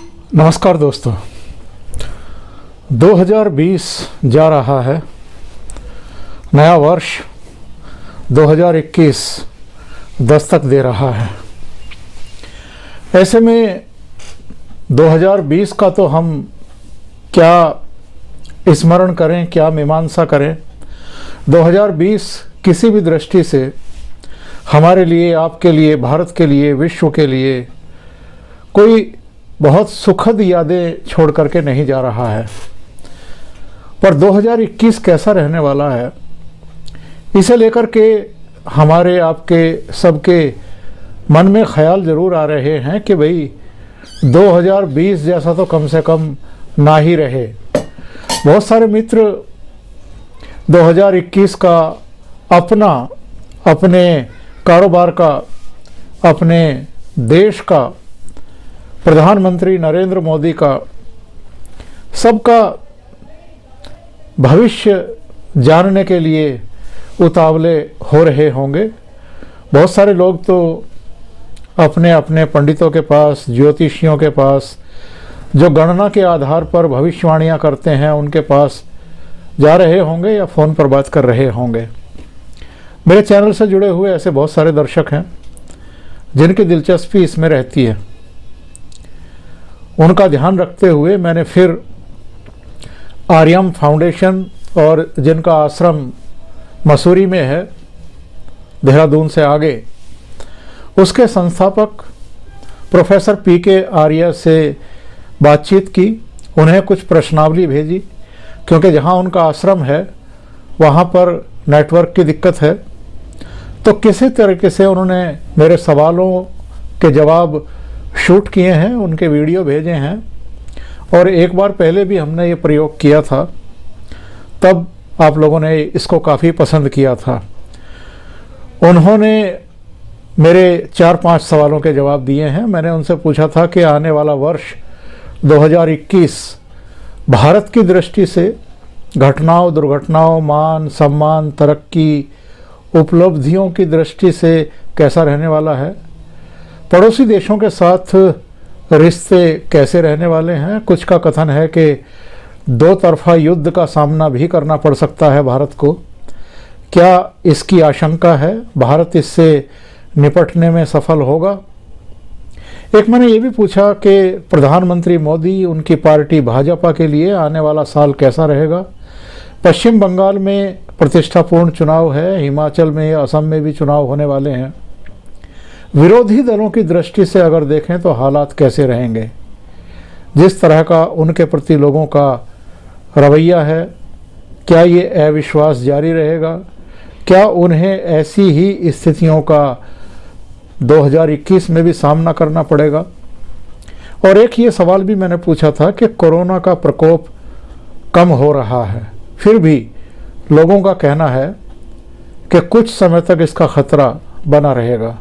नमस्कार दोस्तों, 2020 जा रहा है। नया वर्ष 2021 दस्तक दे रहा है। ऐसे में 2020 का तो हम क्या स्मरण करें, क्या मीमांसा करें। 2020 किसी भी दृष्टि से हमारे लिए, आपके लिए, भारत के लिए, विश्व के लिए कोई बहुत सुखद यादें छोड़ करके नहीं जा रहा है। पर 2021 कैसा रहने वाला है, इसे लेकर के हमारे, आपके, सबके मन में ख्याल ज़रूर आ रहे हैं कि भाई 2020 जैसा तो कम से कम ना ही रहे। बहुत सारे मित्र 2021 का अपने कारोबार का, अपने देश का, प्रधानमंत्री नरेंद्र मोदी का, सबका भविष्य जानने के लिए उतावले हो रहे होंगे। बहुत सारे लोग तो अपने अपने पंडितों के पास, ज्योतिषियों के पास, जो गणना के आधार पर भविष्यवाणियां करते हैं, उनके पास जा रहे होंगे या फ़ोन पर बात कर रहे होंगे। मेरे चैनल से जुड़े हुए ऐसे बहुत सारे दर्शक हैं जिनकी दिलचस्पी इसमें रहती है। उनका ध्यान रखते हुए मैंने फिर आर्यम फाउंडेशन, और जिनका आश्रम मसूरी में है, देहरादून से आगे, उसके संस्थापक प्रोफेसर पीके आर्य से बातचीत की। उन्हें कुछ प्रश्नावली भेजी, क्योंकि जहां उनका आश्रम है वहां पर नेटवर्क की दिक्कत है। तो किसी तरीके से उन्होंने मेरे सवालों के जवाब शूट किए हैं, उनके वीडियो भेजे हैं। और एक बार पहले भी हमने ये प्रयोग किया था, तब आप लोगों ने इसको काफ़ी पसंद किया था। उन्होंने मेरे 4-5 सवालों के जवाब दिए हैं। मैंने उनसे पूछा था कि आने वाला वर्ष 2021 भारत की दृष्टि से घटनाओं, दुर्घटनाओं, मान सम्मान, तरक्की, उपलब्धियों की दृष्टि से कैसा रहने वाला है। पड़ोसी देशों के साथ रिश्ते कैसे रहने वाले हैं। कुछ का कथन है कि दो तरफा युद्ध का सामना भी करना पड़ सकता है भारत को। क्या इसकी आशंका है? भारत इससे निपटने में सफल होगा? एक मैंने ये भी पूछा कि प्रधानमंत्री मोदी, उनकी पार्टी भाजपा के लिए आने वाला साल कैसा रहेगा। पश्चिम बंगाल में प्रतिष्ठापूर्ण चुनाव है, हिमाचल में, असम में भी चुनाव होने वाले हैं। विरोधी दलों की दृष्टि से अगर देखें तो हालात कैसे रहेंगे। जिस तरह का उनके प्रति लोगों का रवैया है, क्या ये अविश्वास जारी रहेगा? क्या उन्हें ऐसी ही स्थितियों का 2021 में भी सामना करना पड़ेगा? और एक ये सवाल भी मैंने पूछा था कि कोरोना का प्रकोप कम हो रहा है, फिर भी लोगों का कहना है कि कुछ समय तक इसका खतरा बना रहेगा,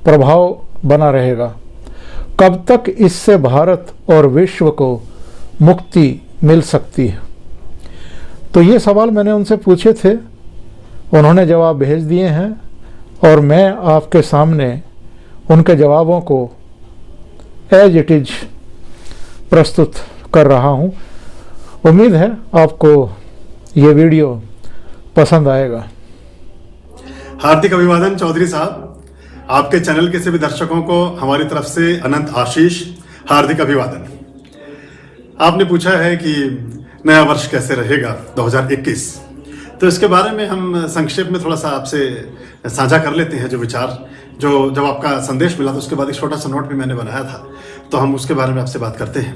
प्रभाव बना रहेगा। कब तक इससे भारत और विश्व को मुक्ति मिल सकती है? तो ये सवाल मैंने उनसे पूछे थे, उन्होंने जवाब भेज दिए हैं और मैं आपके सामने उनके जवाबों को एज इट इज प्रस्तुत कर रहा हूँ। उम्मीद है आपको ये वीडियो पसंद आएगा। हार्दिक अभिवादन चौधरी साहब। आपके चैनल के सभी दर्शकों को हमारी तरफ से अनंत आशीष, हार्दिक अभिवादन। आपने पूछा है कि नया वर्ष कैसे रहेगा 2021, तो इसके बारे में हम संक्षेप में थोड़ा सा आपसे साझा कर लेते हैं जो विचार। जो जब आपका संदेश मिला तो उसके बाद एक छोटा सा नोट भी मैंने बनाया था, तो हम उसके बारे में आपसे बात करते हैं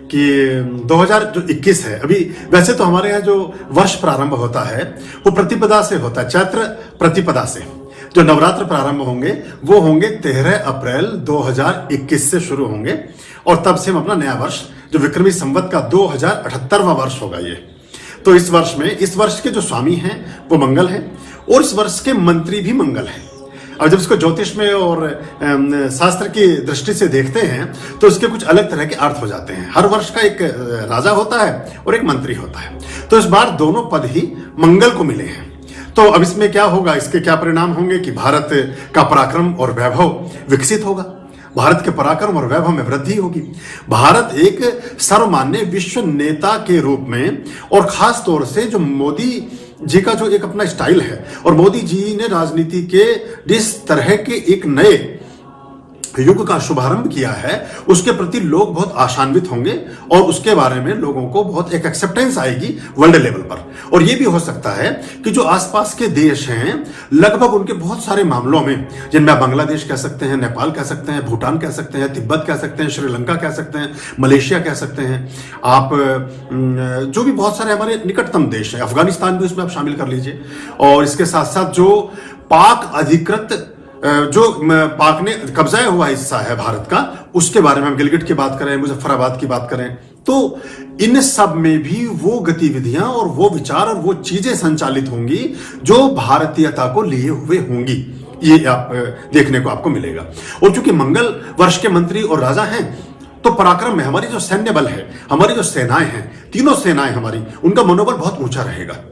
कि 2021 है। अभी वैसे तो हमारे यहाँ जो वर्ष प्रारंभ होता है वो प्रतिपदा से होता है, चैत्र प्रतिपदा से। जो नवरात्र प्रारंभ होंगे वो होंगे 13 अप्रैल 2021 से शुरू होंगे, और तब से हम अपना नया वर्ष, जो विक्रमी संवत का 2078वां वर्ष होगा ये। तो इस वर्ष में, इस वर्ष के जो स्वामी हैं वो मंगल हैं, और इस वर्ष के मंत्री भी मंगल हैं। और जब इसको ज्योतिष में और शास्त्र की दृष्टि से देखते हैं तो इसके कुछ अलग तरह के अर्थ हो जाते हैं। हर वर्ष का एक राजा होता है और एक मंत्री होता है, तो इस बार दोनों पद ही मंगल को मिले हैं। तो अब इसमें क्या होगा, इसके क्या परिणाम होंगे कि भारत का पराक्रम और वैभव विकसित होगा, भारत के पराक्रम और वैभव में वृद्धि होगी। भारत एक सर्वमान्य विश्व नेता के रूप में, और खास तौर से जो मोदी जी का जो एक अपना स्टाइल है, और मोदी जी ने राजनीति के जिस तरह के एक नए युग का शुभारंभ किया है, उसके प्रति लोग बहुत आशान्वित होंगे और उसके बारे में लोगों को बहुत एक एक्सेप्टेंस आएगी वर्ल्ड लेवल पर। और यह भी हो सकता है कि जो आसपास के देश हैं, लगभग उनके बहुत सारे मामलों में, जिनमें आप बांग्लादेश कह सकते हैं, नेपाल कह सकते हैं, भूटान कह सकते हैं, तिब्बत कह सकते हैं, श्रीलंका कह सकते हैं, मलेशिया कह सकते हैं, आप जो भी बहुत सारे हमारे निकटतम देश हैं, अफगानिस्तान भी उसमें आप शामिल कर लीजिए। और इसके साथ साथ जो पाक अधिकृत जो पाक ने कब्जा हुआ हिस्सा है भारत का, उसके बारे में हम गिलगिट की बात करें, मुजफ्फराबाद की बात करें, तो इन सब में भी वो गतिविधियां और वो विचार और वो चीजें संचालित होंगी जो भारतीयता को लिए हुए होंगी। ये आप देखने को आपको मिलेगा। और चूंकि मंगल वर्ष के मंत्री और राजा हैं, तो पराक्रम में हमारी जो सैन्य बल है, हमारी जो सेनाएं हैं, तीनों सेनाएं हमारी, उनका मनोबल बहुत ऊंचा रहेगा।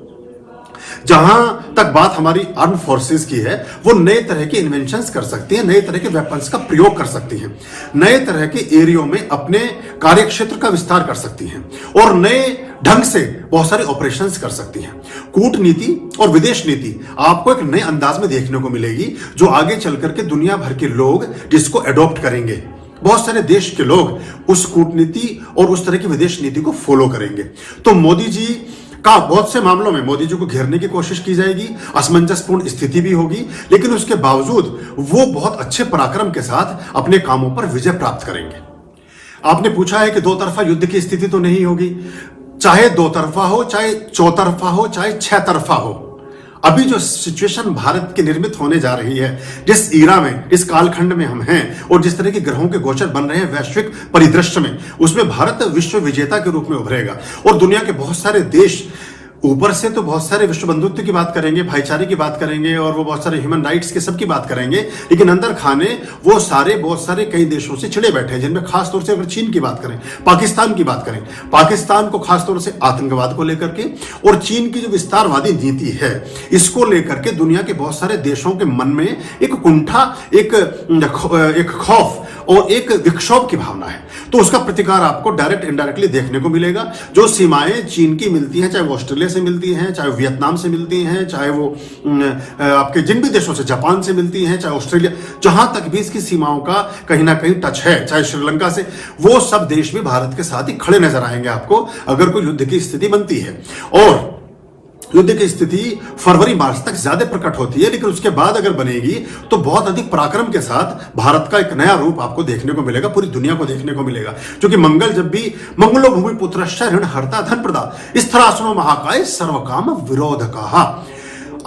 जहां तक बात हमारी आर्म फोर्सेस की है, वो नए तरह के इन्वेंशंस कर सकती हैं, नए तरह के वेपन्स का प्रयोग कर सकती हैं, नए तरह के एरियो में अपने कार्यक्षेत्र का विस्तार कर सकती हैं, और नए ढंग से बहुत सारे ऑपरेशंस कर सकती हैं। कूटनीति और विदेश नीति आपको एक नए अंदाज में देखने को मिलेगी, जो आगे चल करके दुनिया भर के लोग जिसको एडॉप्ट करेंगे। बहुत सारे देश के लोग उस कूटनीति और उस तरह की विदेश नीति को फॉलो करेंगे। तो मोदी जी का बहुत से मामलों में मोदी जी को घेरने की कोशिश की जाएगी, असमंजसपूर्ण स्थिति भी होगी, लेकिन उसके बावजूद वो बहुत अच्छे पराक्रम के साथ अपने कामों पर विजय प्राप्त करेंगे। आपने पूछा है कि दो तरफा युद्ध की स्थिति तो नहीं होगी, चाहे दो तरफा हो, चाहे चौतरफा हो, चाहे छह तरफा हो। अभी जो सिचुएशन भारत की निर्मित होने जा रही है, जिस ईरा में, इस कालखंड में हम हैं, और जिस तरह के ग्रहों के गोचर बन रहे हैं वैश्विक परिदृश्य में, उसमें भारत विश्व विजेता के रूप में उभरेगा। और दुनिया के बहुत सारे देश, ऊपर से तो बहुत सारे विश्व बंधुत्व की बात करेंगे, भाईचारे की बात करेंगे, और वो बहुत सारे ह्यूमन राइट्स के सब की बात करेंगे, लेकिन अंदर खाने वो सारे बहुत सारे कई देशों से छिड़े बैठे हैं, जिनमें खासतौर से अगर चीन की बात करें, पाकिस्तान की बात करें, पाकिस्तान को खासतौर से आतंकवाद को लेकर के, और चीन की जो विस्तारवादी नीति है, इसको लेकर के दुनिया के बहुत सारे देशों के मन में एक कुंठा, एक खौफ और एक विक्षोभ की भावना है। तो उसका प्रतिकार आपको डायरेक्ट इनडायरेक्टली देखने को मिलेगा। जो सीमाएं चीन की मिलती हैं, चाहे वो ऑस्ट्रेलिया से मिलती हैं, चाहे वो वियतनाम से मिलती हैं, चाहे वो आपके जिन भी देशों से, जापान से मिलती हैं, चाहे ऑस्ट्रेलिया, जहां तक भी इसकी सीमाओं का कहीं ना कहीं टच है, चाहे श्रीलंका से, वो सब देश भी भारत के साथ ही खड़े नजर आएंगे आपको, अगर कोई युद्ध की स्थिति बनती है। और युद्ध की स्थिति फरवरी मार्च तक ज्यादा प्रकट होती है, लेकिन उसके बाद अगर बनेगी तो बहुत अधिक पराक्रम के साथ भारत का एक नया रूप आपको देखने को मिलेगा, पूरी दुनिया को देखने को मिलेगा। क्योंकि मंगल जब भी मंगलो भूमि पुत्रश्च ऋण हरता धन प्रदा स्थिरासनो महाकाय सर्वकाम विरोध कहा।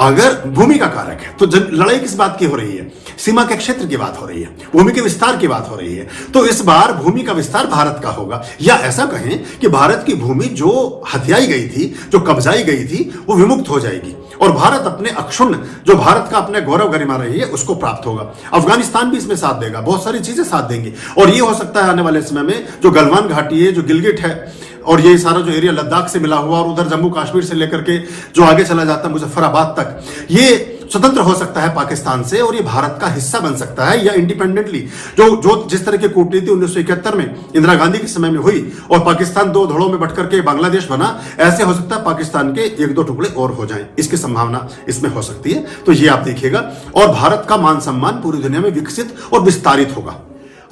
अगर भूमि का कारक है तो लड़ाई किस बात की हो रही है? सीमा के क्षेत्र की बात हो रही है, भूमि के विस्तार की बात हो रही है। तो इस बार भूमि का विस्तार भारत का होगा, या ऐसा कहें कि भारत की भूमि जो हथियाई गई थी, जो कब्जाई गई थी, वो विमुक्त हो जाएगी, और भारत अपने अक्षुण्ण, जो भारत का अपने गौरव गरिमा रही है, उसको प्राप्त होगा। अफगानिस्तान भी इसमें साथ देगा, बहुत सारी चीजें साथ देंगी। और ये हो सकता है आने वाले समय में जो गलवान घाटी है, जो गिलगिट है, और ये सारा जो एरिया लद्दाख से मिला हुआ, और उधर जम्मू कश्मीर से लेकर के जो आगे चला जाता है मुजफ्फराबाद तक, ये स्वतंत्र हो सकता है पाकिस्तान से, और ये भारत का हिस्सा बन सकता है, या इंडिपेंडेंटली जो जिस तरह की कूटनीति 1971 में इंदिरा गांधी के समय में हुई और पाकिस्तान दो धड़ों में बंट करके बांग्लादेश बना, ऐसे हो सकता है पाकिस्तान के एक दो टुकड़े और हो जाएं, इसकी संभावना इसमें हो सकती है। तो ये आप देखिएगा, और भारत का मान सम्मान पूरी दुनिया में विकसित और विस्तारित होगा।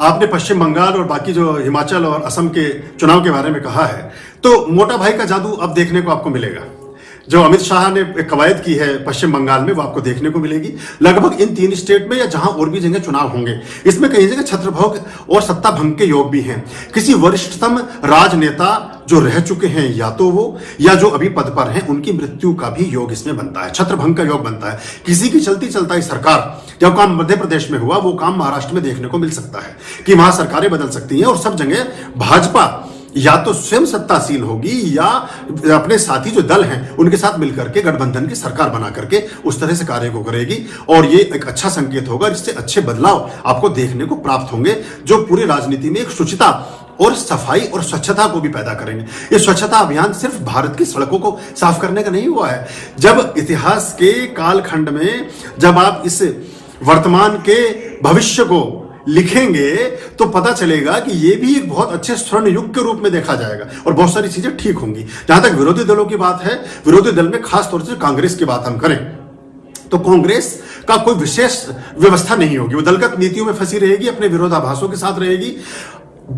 आपने पश्चिम बंगाल और बाकी जो हिमाचल और असम के चुनाव के बारे में कहा है, तो मोटा भाई का जादू अब देखने को आपको मिलेगा। जो अमित शाह ने एक कवायद की है पश्चिम बंगाल में, वो आपको देखने को मिलेगी लगभग इन 3 स्टेट में, या जहां और भी जगह चुनाव होंगे। इसमें कई जगह छत्रभोग और सत्ता भंग के योग भी हैं। किसी वरिष्ठतम राजनेता जो रह चुके हैं, या तो वो, या जो अभी पद पर हैं, उनकी मृत्यु का भी योग इसमें बनता है, छत्रभंग का योग बनता है। किसी की चलती चलता सरकार, जो काम मध्य प्रदेश में हुआ, वो काम महाराष्ट्र में देखने को मिल सकता है कि वहां सरकारें बदल सकती हैं, और सब जगह भाजपा या तो स्वयं सत्तासीन होगी, या अपने साथी जो दल हैं उनके साथ मिलकर के गठबंधन की सरकार बना करके उस तरह से कार्य को करेगी। और ये एक अच्छा संकेत होगा, जिससे अच्छे बदलाव आपको देखने को प्राप्त होंगे, जो पूरी राजनीति में एक शुचिता और सफाई और स्वच्छता को भी पैदा करेंगे। ये स्वच्छता अभियान सिर्फ भारत की सड़कों को साफ करने का नहीं हुआ है। जब इतिहास के कालखंड में, जब आप इस वर्तमान के भविष्य को लिखेंगे तो पता चलेगा कि ये भी एक बहुत अच्छे स्वर्ण युग के रूप में देखा जाएगा और बहुत सारी चीजें ठीक होंगी। जहां तक विरोधी दलों की बात है, विरोधी दल में खास तौर से कांग्रेस की बात हम करें तो कांग्रेस का कोई विशेष व्यवस्था नहीं होगी। वो दलगत नीतियों में फंसी रहेगी, अपने विरोधाभासों के साथ रहेगी।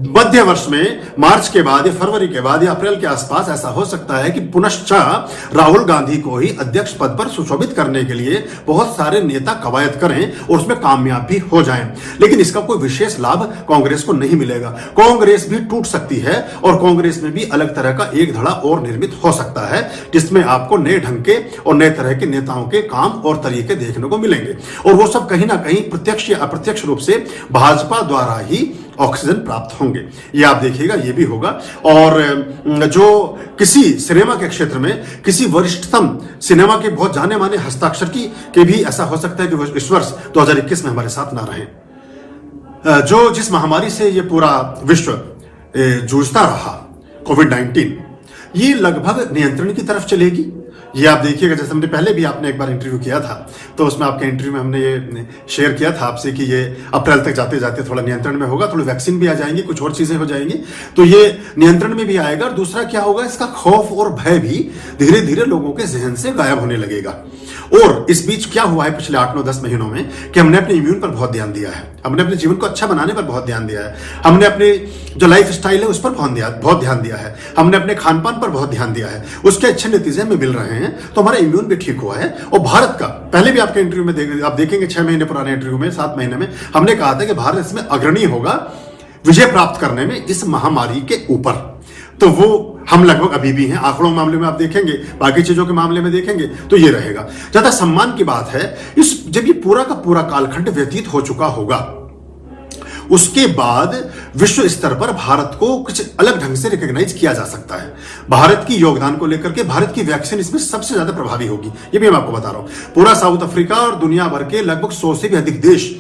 मध्य वर्ष में मार्च के बाद या फरवरी के बाद या अप्रैल के आसपास ऐसा हो सकता है कि पुनश्च राहुल गांधी को ही अध्यक्ष पद पर सुशोभित करने के लिए बहुत सारे नेता कवायद करें और उसमें कामयाब भी हो जाएं। लेकिन इसका कोई विशेष लाभ कांग्रेस को नहीं मिलेगा। कांग्रेस भी टूट सकती है और कांग्रेस में भी अलग तरह का एक धड़ा और निर्मित हो सकता है, जिसमें आपको नए ढंग के और नए तरह के नेताओं के काम और तरीके देखने को मिलेंगे और वो सब कहीं ना कहीं प्रत्यक्ष या अप्रत्यक्ष रूप से भाजपा द्वारा ही ऑक्सीजन प्राप्त होंगे। ये आप देखिएगा, ये भी होगा। और जो किसी सिनेमा के क्षेत्र में किसी वरिष्ठतम सिनेमा के बहुत जाने माने हस्ताक्षर के भी ऐसा हो सकता है कि इस वर्ष 2021 में हमारे साथ ना रहे। जो जिस महामारी से ये पूरा विश्व जूझता रहा, कोविड-19, ये लगभग नियंत्रण की तरफ चलेगी। ये आप देखिएगा, जैसे हमने पहले भी आपने एक बार इंटरव्यू किया था तो उसमें आपके इंटरव्यू में हमने ये शेयर किया था आपसे कि ये अप्रैल तक जाते जाते थोड़ा नियंत्रण में होगा, थोड़ी वैक्सीन भी आ जाएंगी, कुछ और चीजें हो जाएंगी तो ये नियंत्रण में भी आएगा। और दूसरा क्या होगा, इसका खौफ और भय भी धीरे धीरे लोगों के जहन से गायब होने लगेगा। और इस बीच क्या हुआ है पिछले 8-9-10 महीनों में कि हमने अपने इम्यून पर बहुत ध्यान दिया है, हमने अपने जीवन को अच्छा बनाने पर बहुत ध्यान दिया है, हमने अपने जो लाइफ स्टाइल है उस पर बहुत ध्यान दिया है, हमने अपने खान पान पर बहुत ध्यान दिया है, उसके अच्छे नतीजे हमें मिल रहे हैं। तो हमारा इम्यून भी ठीक हुआ है। और भारत का पहले भी आपके इंटरव्यू में आप देखेंगे 6 महीने पुराने इंटरव्यू में, 7 महीने में हमने कहा था कि भारत इसमें अग्रणी होगा विजय प्राप्त करने में इस महामारी के ऊपर। तो वो हम लगभग अभी भी हैं। आंकड़ों के मामले में आप देखेंगे, बाकी चीजों के मामले में देखेंगे तो ये रहेगा। ज्यादा सम्मान की बात है, जब ये पूरा का पूरा कालखंड व्यतीत हो चुका होगा उसके बाद विश्व स्तर पर भारत को कुछ अलग ढंग से रिकॉग्नाइज किया जा सकता है। भारत की योगदान को लेकर के भारत की वैक्सीन इसमें सबसे ज्यादा प्रभावी होगी, ये भी मैं आपको बता रहा हूं। पूरा साउथ अफ्रीका और दुनिया भर के लगभग 100 से भी अधिक देश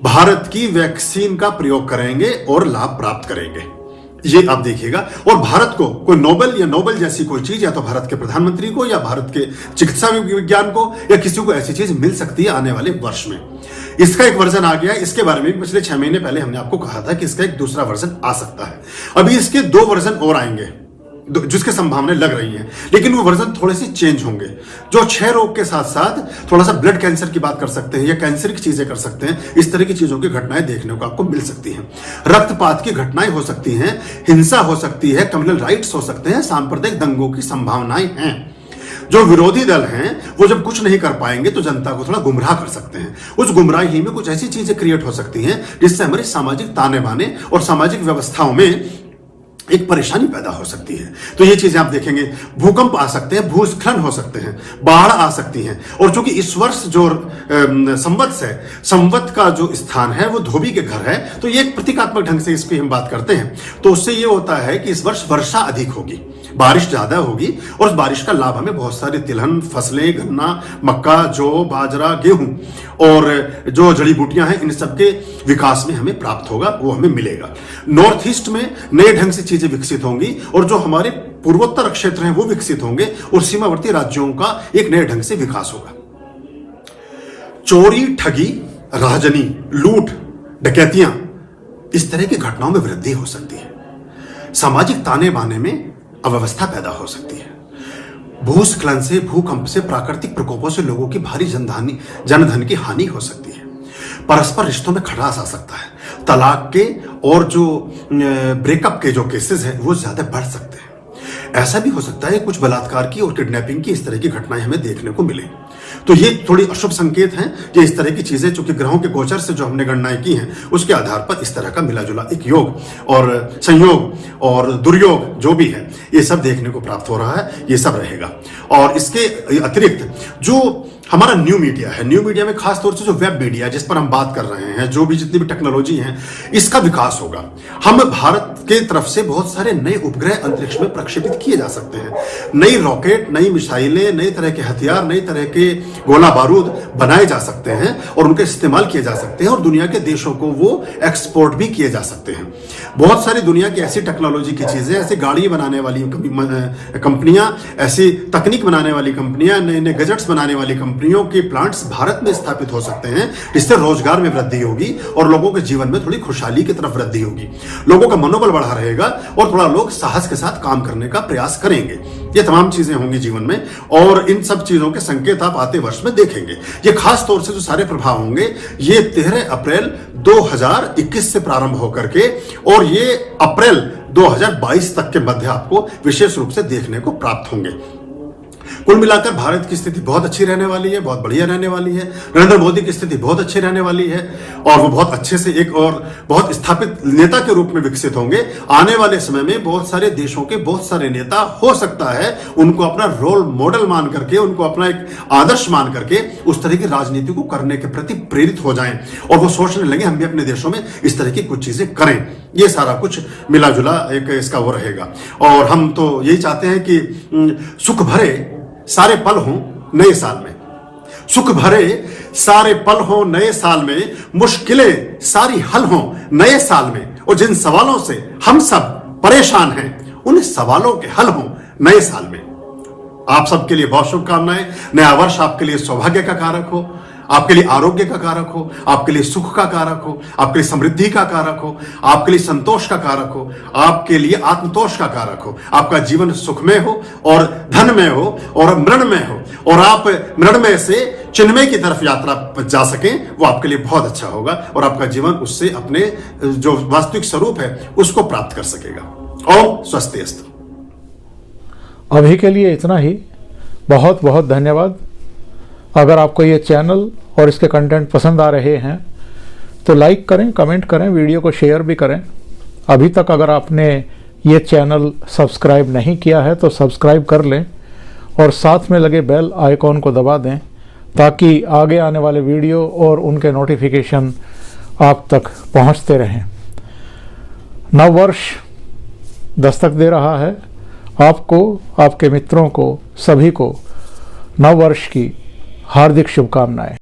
भारत की वैक्सीन का प्रयोग करेंगे और लाभ प्राप्त करेंगे, ये आप देखिएगा। और भारत को कोई नोबेल जैसी कोई चीज या तो भारत के प्रधानमंत्री को या भारत के चिकित्सा विज्ञान को या किसी को ऐसी चीज मिल सकती है आने वाले वर्ष में। इसका एक वर्जन आ गया, इसके बारे में पिछले 6 महीने पहले हमने आपको कहा था कि इसका एक दूसरा वर्जन आ सकता है। अभी इसके 2 वर्जन और आएंगे जिसके संभावनाएं लग रही हैं, लेकिन वो वर्जन थोड़े से चेंज होंगे, जो क्षय रोग के साथ साथ थोड़ा सा ब्लड कैंसर की बात कर सकते हैं या कैंसर की चीजें कर सकते हैं। इस तरह की चीजों की घटनाएं देखने को आपको मिल सकती हैं। रक्तपात की घटनाएं हो सकती हैं, हिंसा हो सकती है, कम्युनल राइट्स हो सकते हैं, सांप्रदायिक दंगों की संभावनाएं हैं। जो विरोधी दल हैं वो जब कुछ नहीं कर पाएंगे तो जनता को थोड़ा गुमराह कर सकते हैं। उस गुमराही में कुछ ऐसी चीजें क्रिएट हो सकती हैं जिससे हमारे सामाजिक ताने बाने और सामाजिक व्यवस्थाओं में एक परेशानी पैदा हो सकती है। तो ये चीजें आप देखेंगे, भूकंप आ सकते हैं, भूस्खलन हो सकते हैं, बाढ़ आ सकती है। और चूंकि इस वर्ष जो संवत का जो स्थान है वो धोबी के घर है, तो ये एक प्रतीकात्मक ढंग से इसकी हम बात करते हैं। तो उससे ये होता है कि इस वर्ष वर्षा अधिक होगी, बारिश ज्यादा होगी और उस बारिश का लाभ हमें बहुत सारे तिलहन फसलें, गन्ना, मक्का, जौ, बाजरा, गेहूं और जो जड़ी बूटियां हैं इन सबके विकास में हमें प्राप्त होगा, वो हमें मिलेगा। नॉर्थ ईस्ट में नए ढंग से चीजें विकसित होंगी और जो हमारे पूर्वोत्तर क्षेत्र हैं वो विकसित होंगे और सीमावर्ती राज्यों का एक नए ढंग से विकास होगा। चोरी, ठगी, राहजनी, लूट, डकैतियां, इस तरह की घटनाओं में वृद्धि हो सकती है। सामाजिक ताने बाने में अव्यवस्था पैदा हो सकती है। भूस्खलन से, भूकंप से, प्राकृतिक प्रकोपों से लोगों की भारी जनधन की हानि हो सकती है। परस्पर रिश्तों में खटास आ सकता है। तलाक के और जो ब्रेकअप के जो केसेस हैं वो ज्यादा बढ़ सकते हैं। ऐसा भी हो सकता है कुछ बलात्कार की और किडनैपिंग की इस तरह की घटनाएं हमें देखने को मिले। तो ये थोड़ी अशुभ संकेत हैं कि इस तरह की चीजें, चूंकि ग्रहों के गोचर से जो हमने गणनाएं की हैं उसके आधार पर इस तरह का मिला जुला एक योग और संयोग और दुर्योग जो भी है ये सब देखने को प्राप्त हो रहा है, ये सब रहेगा। और इसके अतिरिक्त जो हमारा न्यू मीडिया है, न्यू मीडिया में खास तौर से जो वेब मीडिया जिस पर हम बात कर रहे हैं, जो भी जितनी भी टेक्नोलॉजी है, इसका विकास होगा। हम भारत के तरफ से बहुत सारे नए उपग्रह अंतरिक्ष में प्रक्षेपित किए जा सकते हैं। नई रॉकेट, नई मिसाइलें, नई तरह के हथियार, नई तरह के गोला बारूद बनाए जा सकते हैं और उनके इस्तेमाल किए जा सकते हैं और दुनिया के देशों को वो एक्सपोर्ट भी किए जा सकते हैं। बहुत सारी दुनिया की ऐसी टेक्नोलॉजी की चीजें, ऐसी गाड़ी बनाने वाली कंपनियां, ऐसी तकनीक बनाने वाली कंपनियां, नए नए गैजेट्स बनाने वाली कंपनियां कंपनियों के प्लांट्स भारत में स्थापित हो सकते हैं, जिससे रोजगार में वृद्धि होगी और लोगों के जीवन में थोड़ी खुशहाली की तरफ वृद्धि होगी। लोगों का मनोबल बढ़ा रहेगा और थोड़ा लोग साहस के साथ काम करने का प्रयास करेंगे। ये तमाम चीजें होंगी जीवन में और इन सब चीजों के संकेत आप आते वर्ष में देखेंगे। ये खास तौर से जो सारे प्रभाव होंगे ये 13 अप्रैल 2021 से प्रारंभ होकर के और ये अप्रैल 2022 तक के मध्य आपको विशेष रूप से देखने को प्राप्त होंगे। कुल मिलाकर भारत की स्थिति बहुत अच्छी रहने वाली है, बहुत बढ़िया रहने वाली है। नरेंद्र मोदी की स्थिति बहुत अच्छी रहने वाली है और वो बहुत अच्छे से एक और बहुत स्थापित नेता के रूप में विकसित होंगे। आने वाले समय में बहुत सारे देशों के बहुत सारे नेता हो सकता है उनको अपना रोल मॉडल मान करके, उनको अपना एक आदर्श मान करके उस तरह की राजनीति को करने के प्रति प्रेरित हो जाएं और वो सोचने लगे हम भी अपने देशों में इस तरह की कुछ चीजें करें। ये सारा कुछ मिला जुला एक इसका वो रहेगा और हम तो यही चाहते हैं कि सुख भरे सारे पल हों नए साल में, सुख भरे सारे पल हों नए साल में, मुश्किलें सारी हल हों नए साल में और जिन सवालों से हम सब परेशान हैं उन सवालों के हल हों नए साल में। आप सबके लिए बहुत शुभकामनाएं। नया वर्ष आपके लिए सौभाग्य का कारक हो, आपके लिए आरोग्य का कारक हो, आपके लिए सुख का कारक हो, आपके लिए समृद्धि का कारक हो, आपके लिए संतोष का कारक हो, आपके लिए आत्मतोष का कारक हो, आपका जीवन सुखमय हो और धनमय हो और मृणमय हो और आप मृणमय से चिन्मय की तरफ यात्रा जा सकें, वो आपके लिए बहुत अच्छा होगा और आपका जीवन उससे अपने जो वास्तविक स्वरूप है उसको प्राप्त कर सकेगा। ओम स्वस्तिअस्तु। अभी के लिए इतना ही। बहुत बहुत धन्यवाद। अगर आपको ये चैनल और इसके कंटेंट पसंद आ रहे हैं तो लाइक करें, कमेंट करें, वीडियो को शेयर भी करें। अभी तक अगर आपने ये चैनल सब्सक्राइब नहीं किया है तो सब्सक्राइब कर लें और साथ में लगे बेल आइकॉन को दबा दें ताकि आगे आने वाले वीडियो और उनके नोटिफिकेशन आप तक पहुंचते रहें। नव वर्ष दस्तक दे रहा है। आपको, आपके मित्रों को, सभी को नव वर्ष की हार्दिक शुभकामनाएं।